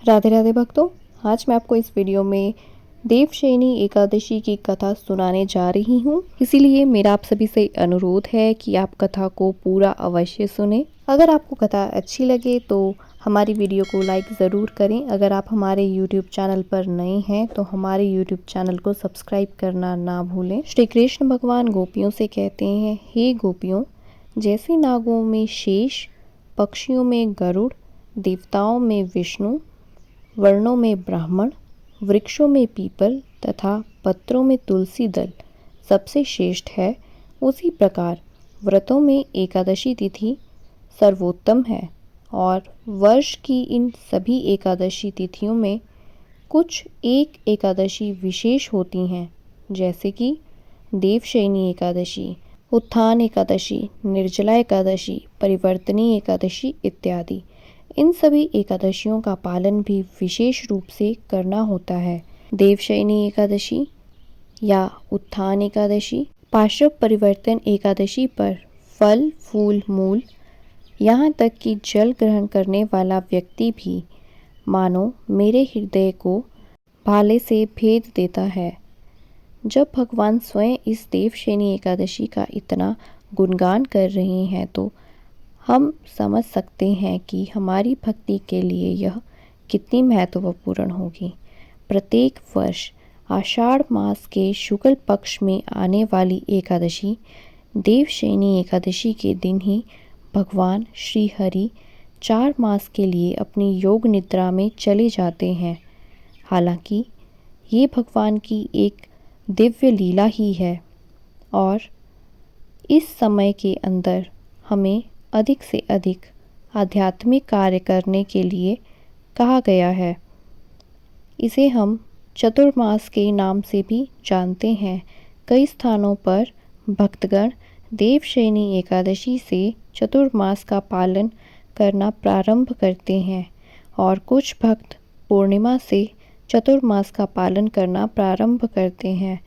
राधे राधे भक्तों। आज मैं आपको इस वीडियो में देवशयनी एकादशी की कथा सुनाने जा रही हूँ। इसीलिए मेरा आप सभी से अनुरोध है कि आप कथा को पूरा अवश्य सुने। अगर आपको कथा अच्छी लगे तो हमारी वीडियो को लाइक ज़रूर करें। अगर आप हमारे YouTube चैनल पर नए हैं तो हमारे YouTube चैनल को सब्सक्राइब करना ना भूलें। श्री कृष्ण भगवान गोपियों से कहते हैं, हे गोपियों, जैसे नागों में शेष, पक्षियों में गरुड़, देवताओं में विष्णु, वर्णों में ब्राह्मण, वृक्षों में पीपल तथा पत्रों में तुलसी दल सबसे श्रेष्ठ है, उसी प्रकार व्रतों में एकादशी तिथि सर्वोत्तम है। और वर्ष की इन सभी एकादशी तिथियों में कुछ एक एकादशी विशेष होती हैं, जैसे कि देवशयनी एकादशी, उत्थान एकादशी, निर्जला एकादशी, परिवर्तनी एकादशी इत्यादि। इन सभी एकादशियों का पालन भी विशेष रूप से करना होता है। देवशयनी एकादशी या उत्थान एकादशी, पार्श्व परिवर्तन एकादशी पर फल फूल मूल यहाँ तक कि जल ग्रहण करने वाला व्यक्ति भी मानो मेरे हृदय को भाले से भेद देता है। जब भगवान स्वयं इस देवशयनी एकादशी का इतना गुणगान कर रहे हैं तो हम समझ सकते हैं कि हमारी भक्ति के लिए यह कितनी महत्वपूर्ण होगी। प्रत्येक वर्ष आषाढ़ मास के शुक्ल पक्ष में आने वाली एकादशी, देवशयनी एकादशी के दिन ही भगवान श्री हरि 4 मास के लिए अपनी योग निद्रा में चले जाते हैं। हालांकि ये भगवान की एक दिव्य लीला ही है और इस समय के अंदर हमें अधिक से अधिक आध्यात्मिक कार्य करने के लिए कहा गया है। इसे हम चतुर्मास के नाम से भी जानते हैं। कई स्थानों पर भक्तगण देवशयनी एकादशी से चतुर्मास का पालन करना प्रारंभ करते हैं और कुछ भक्त पूर्णिमा से चतुर्मास का पालन करना प्रारंभ करते हैं।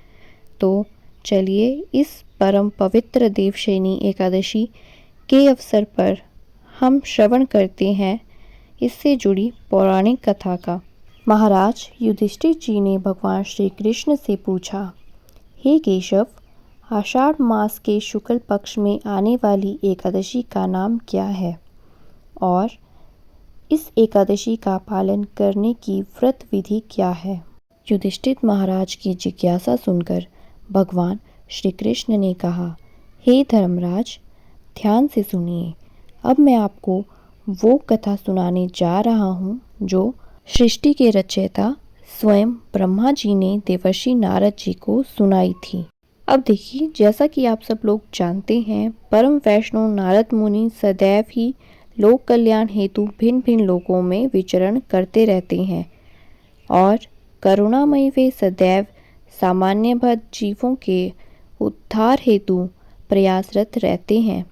तो चलिए इस परम पवित्र देवशयनी एकादशी के अवसर पर हम श्रवण करते हैं इससे जुड़ी पौराणिक कथा का। महाराज युधिष्ठिर जी ने भगवान श्री कृष्ण से पूछा, हे केशव, आषाढ़ मास के शुक्ल पक्ष में आने वाली एकादशी का नाम क्या है और इस एकादशी का पालन करने की व्रत विधि क्या है? युधिष्ठिर महाराज की जिज्ञासा सुनकर भगवान श्री कृष्ण ने कहा, हे धर्मराज, ध्यान से सुनिए। अब मैं आपको वो कथा सुनाने जा रहा हूँ जो सृष्टि के रचयिता स्वयं ब्रह्मा जी ने देवर्षि नारद जी को सुनाई थी। अब देखिए, जैसा कि आप सब लोग जानते हैं, परम वैष्णव नारद मुनि सदैव ही लोक कल्याण हेतु भिन्न भिन्न लोकों में विचरण करते रहते हैं और करुणामयी वे सदैव सामान्य भक्त जीवों के उद्धार हेतु प्रयासरत रहते हैं।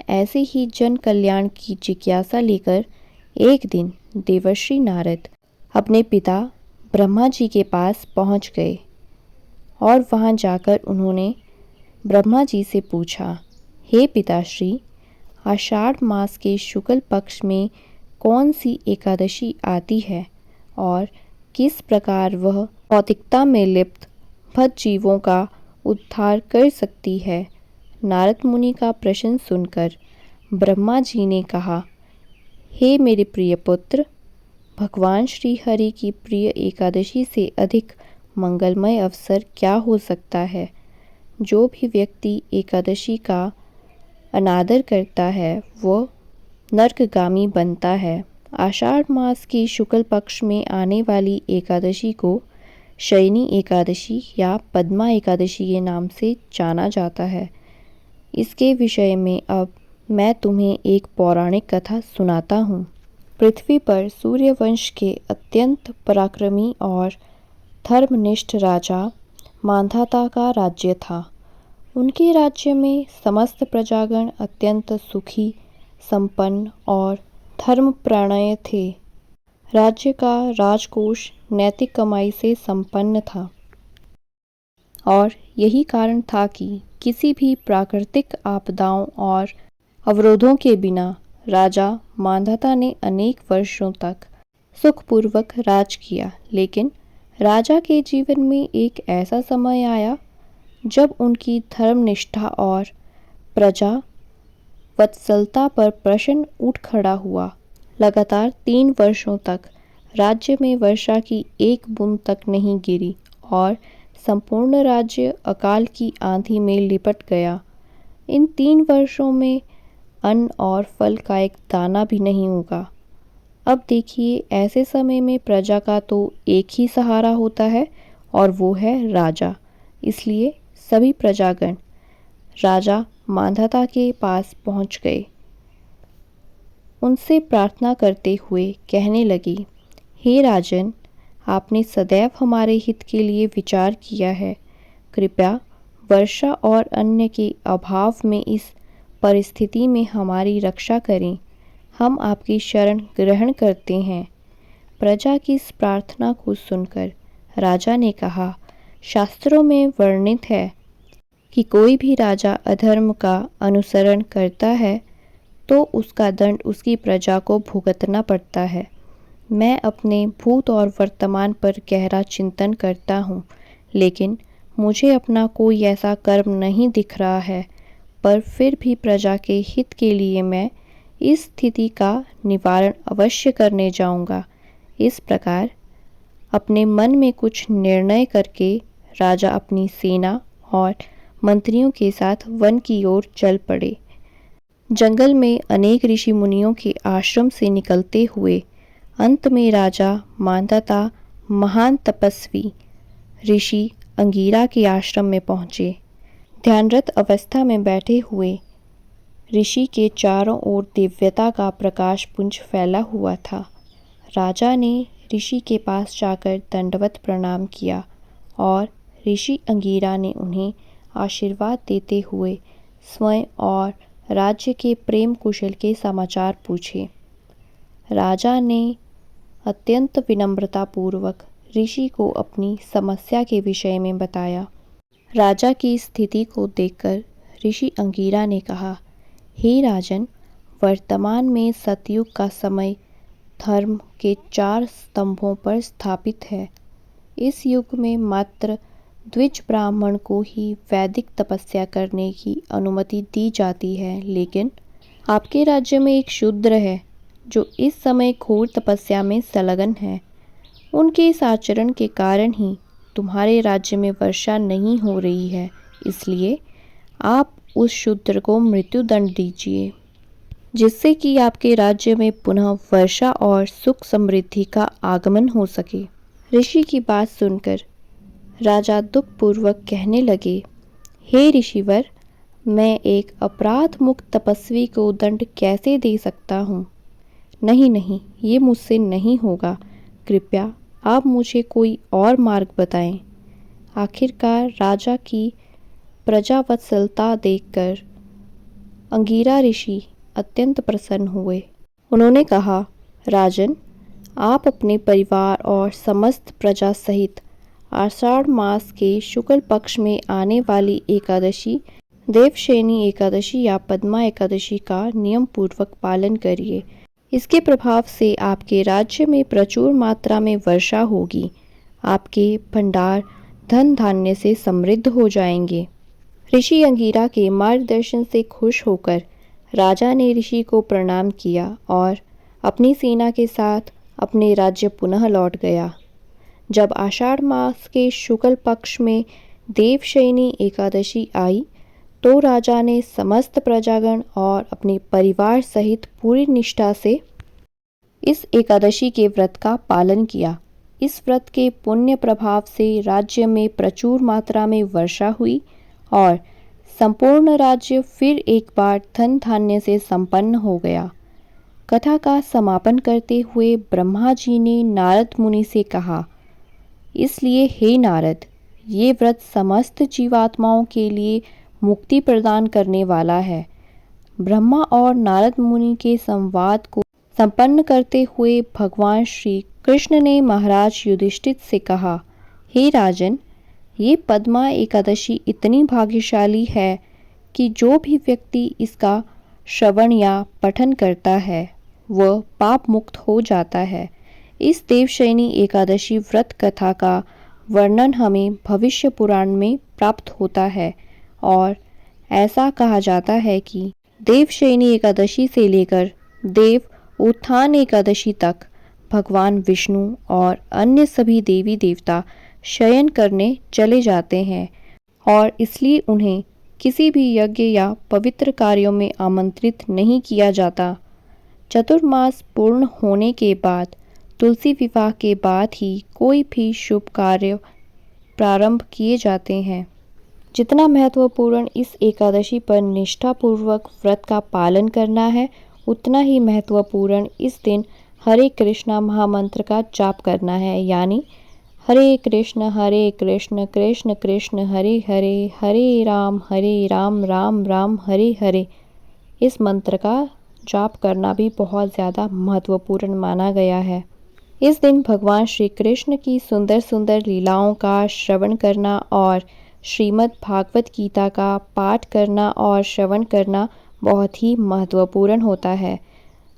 ऐसे ही जन कल्याण की जिज्ञासा लेकर एक दिन देवर्षि नारद अपने पिता ब्रह्मा जी के पास पहुंच गए और वहां जाकर उन्होंने ब्रह्मा जी से पूछा, हे पिताश्री, आषाढ़ मास के शुक्ल पक्ष में कौन सी एकादशी आती है और किस प्रकार वह भौतिकता में लिप्त भक्त जीवों का उद्धार कर सकती है? नारद मुनि का प्रश्न सुनकर ब्रह्मा जी ने कहा, हे मेरे प्रिय पुत्र, भगवान श्री हरि की प्रिय एकादशी से अधिक मंगलमय अवसर क्या हो सकता है? जो भी व्यक्ति एकादशी का अनादर करता है वो नरकगामी बनता है। आषाढ़ मास की शुक्ल पक्ष में आने वाली एकादशी को शयनी एकादशी या पद्मा एकादशी के नाम से जाना जाता है। इसके विषय में अब मैं तुम्हें एक पौराणिक कथा सुनाता हूँ। पृथ्वी पर सूर्यवंश के अत्यंत पराक्रमी और धर्मनिष्ठ राजा मांधाता का राज्य था। उनके राज्य में समस्त प्रजागण अत्यंत सुखी, संपन्न और धर्मप्राण थे। राज्य का राजकोष नैतिक कमाई से संपन्न था और यही कारण था कि किसी भी प्राकृतिक आपदाओं और अवरोधों के बिना राजा मांधाता ने अनेक वर्षों तक सुखपूर्वक राज किया। लेकिन राजा के जीवन में एक ऐसा समय आया जब उनकी धर्मनिष्ठा और प्रजा वत्सलता पर प्रश्न उठ खड़ा हुआ। लगातार 3 वर्षों तक राज्य में वर्षा की एक बूंद तक नहीं गिरी और संपूर्ण राज्य अकाल की आंधी में लिपट गया। इन 3 वर्षों में अन्न और फल का एक दाना भी नहीं उगा। अब देखिए, ऐसे समय में प्रजा का तो एक ही सहारा होता है और वो है राजा। इसलिए सभी प्रजागण राजा मांधाता के पास पहुंच गए। उनसे प्रार्थना करते हुए कहने लगी, हे राजन, आपने सदैव हमारे हित के लिए विचार किया है। कृपया वर्षा और अन्न के अभाव में इस परिस्थिति में हमारी रक्षा करें। हम आपकी शरण ग्रहण करते हैं। प्रजा की इस प्रार्थना को सुनकर राजा ने कहा, शास्त्रों में वर्णित है कि कोई भी राजा अधर्म का अनुसरण करता है तो उसका दंड उसकी प्रजा को भुगतना पड़ता है। मैं अपने भूत और वर्तमान पर गहरा चिंतन करता हूँ, लेकिन मुझे अपना कोई ऐसा कर्म नहीं दिख रहा है, पर फिर भी प्रजा के हित के लिए मैं इस स्थिति का निवारण अवश्य करने जाऊँगा। इस प्रकार अपने मन में कुछ निर्णय करके राजा अपनी सेना और मंत्रियों के साथ वन की ओर चल पड़े। जंगल में अनेक ऋषि मुनियों के आश्रम से निकलते हुए अंत में राजा मांधाता महान तपस्वी ऋषि अंगीरा के आश्रम में पहुँचे। ध्यानरत अवस्था में बैठे हुए ऋषि के चारों ओर दिव्यता का प्रकाश पुंज फैला हुआ था। राजा ने ऋषि के पास जाकर दंडवत प्रणाम किया और ऋषि अंगीरा ने उन्हें आशीर्वाद देते हुए स्वयं और राज्य के प्रेम कुशल के समाचार पूछे। राजा ने अत्यंत विनम्रतापूर्वक ऋषि को अपनी समस्या के विषय में बताया। राजा की स्थिति को देखकर ऋषि अंगीरा ने कहा, हे राजन, वर्तमान में सतयुग का समय धर्म के 4 स्तंभों पर स्थापित है। इस युग में मात्र द्विज ब्राह्मण को ही वैदिक तपस्या करने की अनुमति दी जाती है, लेकिन आपके राज्य में एक शूद्र है जो इस समय घोर तपस्या में संलग्न है। उनके इस आचरण के कारण ही तुम्हारे राज्य में वर्षा नहीं हो रही है। इसलिए आप उस शूद्र को मृत्युदंड दीजिए, जिससे कि आपके राज्य में पुनः वर्षा और सुख समृद्धि का आगमन हो सके। ऋषि की बात सुनकर राजा दुखपूर्वक कहने लगे, हे ऋषिवर, मैं एक अपराध मुक्त तपस्वी को दंड कैसे दे सकता हूँ? नहीं नहीं, ये मुझसे नहीं होगा। कृपया आप मुझे कोई और मार्ग बताएं। आखिरकार राजा की प्रजावत्सलता देखकर अंगीरा ऋषि अत्यंत प्रसन्न हुए। उन्होंने कहा, राजन, आप अपने परिवार और समस्त प्रजा सहित आषाढ़ मास के शुक्ल पक्ष में आने वाली एकादशी, देवशयनी एकादशी या पद्मा एकादशी का नियम पूर्वक पालन करिए। इसके प्रभाव से आपके राज्य में प्रचुर मात्रा में वर्षा होगी। आपके भंडार धन धान्य से समृद्ध हो जाएंगे। ऋषि अंगीरा के मार्गदर्शन से खुश होकर राजा ने ऋषि को प्रणाम किया और अपनी सेना के साथ अपने राज्य पुनः लौट गया। जब आषाढ़ मास के शुक्ल पक्ष में देवशयनी एकादशी आई तो राजा ने समस्त प्रजागण और अपने परिवार सहित पूरी निष्ठा से इस एकादशी के व्रत का पालन किया। इस व्रत के पुण्य प्रभाव से राज्य में प्रचुर मात्रा में वर्षा हुई और संपूर्ण राज्य फिर एक बार धन धान्य से संपन्न हो गया। कथा का समापन करते हुए ब्रह्मा जी ने नारद मुनि से कहा, इसलिए हे नारद, ये व्रत समस्त जीवात्माओं के लिए मुक्ति प्रदान करने वाला है। ब्रह्मा और नारद मुनि के संवाद को संपन्न करते हुए भगवान श्री कृष्ण ने महाराज युधिष्ठिर से कहा, हे राजन, ये पद्मा एकादशी इतनी भाग्यशाली है कि जो भी व्यक्ति इसका श्रवण या पठन करता है वह पाप मुक्त हो जाता है। इस देवशयनी एकादशी व्रत कथा का वर्णन हमें भविष्य पुराण में प्राप्त होता है और ऐसा कहा जाता है कि देवशयनी एकादशी से लेकर देव उत्थान एकादशी तक भगवान विष्णु और अन्य सभी देवी देवता शयन करने चले जाते हैं और इसलिए उन्हें किसी भी यज्ञ या पवित्र कार्यों में आमंत्रित नहीं किया जाता। चतुर्मास पूर्ण होने के बाद तुलसी विवाह के बाद ही कोई भी शुभ कार्य प्रारंभ किए जाते हैं। जितना महत्वपूर्ण इस एकादशी पर निष्ठापूर्वक व्रत का पालन करना है, उतना ही महत्वपूर्ण इस दिन हरे कृष्णा महामंत्र का जाप करना है, यानी हरे कृष्ण कृष्ण कृष्ण हरे हरे, हरे राम राम राम हरे हरे। इस मंत्र का जाप करना भी बहुत ज़्यादा महत्वपूर्ण माना गया है। इस दिन भगवान श्री कृष्ण की सुंदर सुंदर लीलाओं का श्रवण करना और श्रीमद् भागवत गीता का पाठ करना और श्रवण करना बहुत ही महत्वपूर्ण होता है।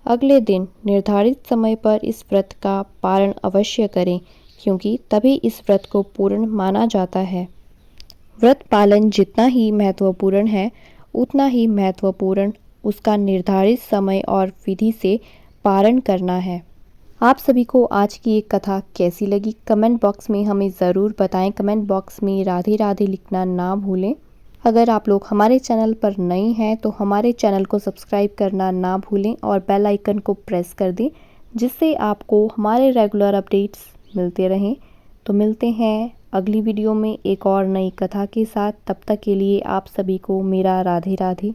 अगले दिन निर्धारित समय पर इस व्रत का पालन अवश्य करें, क्योंकि तभी इस व्रत को पूर्ण माना जाता है। व्रत पालन जितना ही महत्वपूर्ण है, उतना ही महत्वपूर्ण उसका निर्धारित समय और विधि से पालन करना है। आप सभी को आज की एक कथा कैसी लगी, कमेंट बॉक्स में हमें ज़रूर बताएं। कमेंट बॉक्स में राधे राधे लिखना ना भूलें। अगर आप लोग हमारे चैनल पर नए हैं तो हमारे चैनल को सब्सक्राइब करना ना भूलें और बेल आइकन को प्रेस कर दें, जिससे आपको हमारे रेगुलर अपडेट्स मिलते रहें। तो मिलते हैं अगली वीडियो में एक और नई कथा के साथ। तब तक के लिए आप सभी को मेरा राधे राधे।